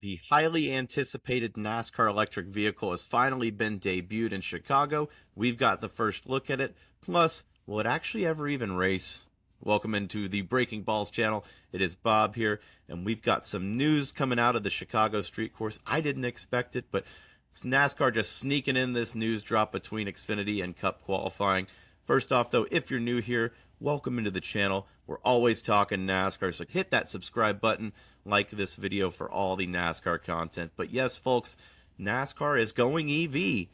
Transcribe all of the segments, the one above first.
The highly anticipated NASCAR electric vehicle has finally been debuted in Chicago. We've got the first look at it. Plus, will it actually ever even race? Welcome into the Breaking Balls channel. It is Bob here, and we've got some news coming out of the Chicago street course. I didn't expect it, but it's NASCAR just sneaking in this news drop between Xfinity and Cup qualifying. First off, though, if you're new here, welcome into the channel. We're always talking NASCAR, so hit that subscribe button, like this video for all the NASCAR content. But yes, folks, NASCAR is going EV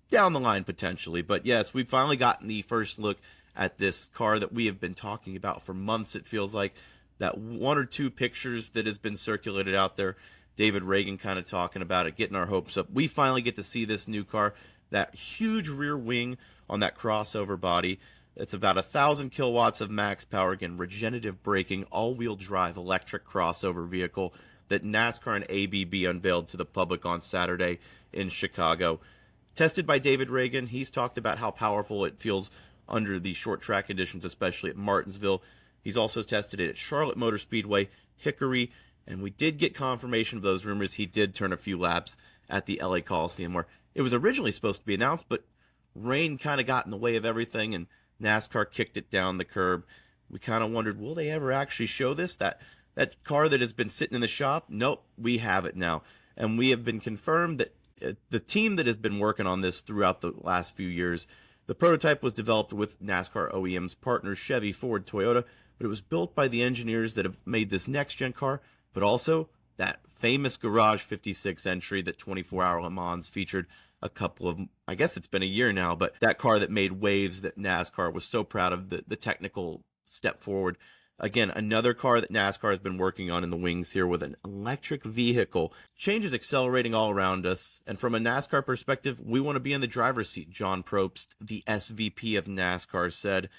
down the line potentially. But yes, we've finally gotten the first look at this car that we have been talking about for months. It feels like that one or two pictures that has been circulated out there, David Reagan kind of talking about it, getting our hopes up. We finally get to see this new car, that huge rear wing on that crossover body. It's about 1,000 kilowatts of max power, again, regenerative braking, all-wheel drive electric crossover vehicle that NASCAR and ABB unveiled to the public on Saturday in Chicago. Tested by David Reagan, he's talked about how powerful it feels under the short track conditions, especially at Martinsville. He's also tested it at Charlotte Motor Speedway, Hickory, and we did get confirmation of those rumors. He did turn a few laps at the LA Coliseum, where it was originally supposed to be announced, but rain kind of got in the way of everything, and NASCAR kicked it down the curb. We kind of wondered, will they ever actually show this? That car that has been sitting in the shop? Nope, we have it now. And we have been confirmed that the team that has been working on this throughout the last few years, the prototype was developed with NASCAR OEMs partners Chevy, Ford, Toyota, but it was built by the engineers that have made this next-gen car, but also that famous Garage 56 entry that 24-Hour Le Mans featured a couple of, I guess it's been a year now, but that car that made waves that NASCAR was so proud of, the technical step forward. Again, another car that NASCAR has been working on in the wings here with an electric vehicle. Change is accelerating all around us, and from a NASCAR perspective, we want to be in the driver's seat, John Probst, the SVP of NASCAR, said.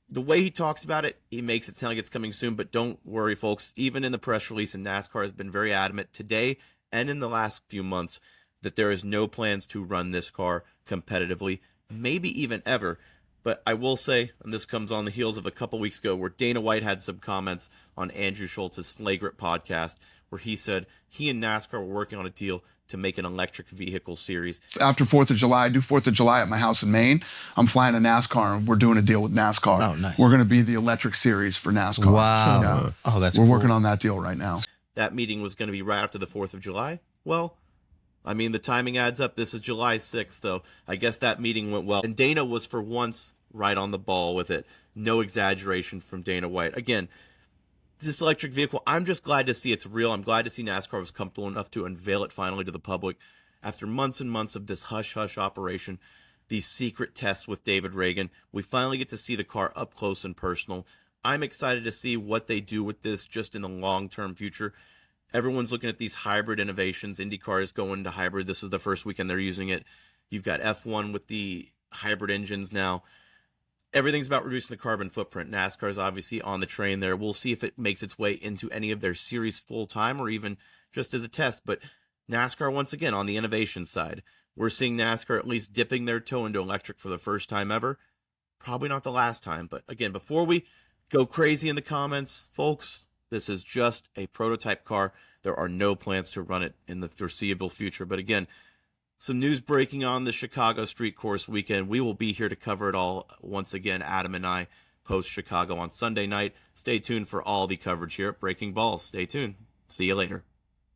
The way he talks about it, he makes it sound like it's coming soon, but don't worry, folks. Even in the press release, and NASCAR has been very adamant today and in the last few months that there is no plans to run this car competitively, maybe even ever. But I will say, and this comes on the heels of a couple weeks ago where Dana White had some comments on Andrew Schultz's Flagrant podcast, where he said he and NASCAR were working on a deal to make an electric vehicle series. After 4th of July, I do 4th of July at my house in Maine. I'm flying to NASCAR, and we're doing a deal with NASCAR. Oh, nice. We're going to be the electric series for NASCAR. Wow. Yeah. Oh, that's We're cool. working on that deal right now. That meeting was going to be right after the 4th of July. Well, I mean, the timing adds up. This is July 6th, though. I guess that meeting went well. And Dana was, for once, right on the ball with it. No exaggeration from Dana White. Again, this electric vehicle, I'm just glad to see it's real. I'm glad to see NASCAR was comfortable enough to unveil it finally to the public. After months and months of this hush-hush operation, these secret tests with David Reagan, we finally get to see the car up close and personal. I'm excited to see what they do with this just in the long-term future. Everyone's looking at these hybrid innovations. IndyCar is going to hybrid. This is the first weekend they're using it. You've got F1 with the hybrid engines now. Everything's about reducing the carbon footprint. NASCAR is obviously on the train there. We'll see if it makes its way into any of their series full-time or even just as a test. But NASCAR, once again, on the innovation side. We're seeing NASCAR at least dipping their toe into electric for the first time ever. Probably not the last time. But again, before we go crazy in the comments, folks, this is just a prototype car. There are no plans to run it in the foreseeable future. But again, some news breaking on the Chicago street course weekend. We will be here to cover it all once again, Adam and I, post-Chicago on Sunday night. Stay tuned for all the coverage here at Breaking Balls. Stay tuned. See you later.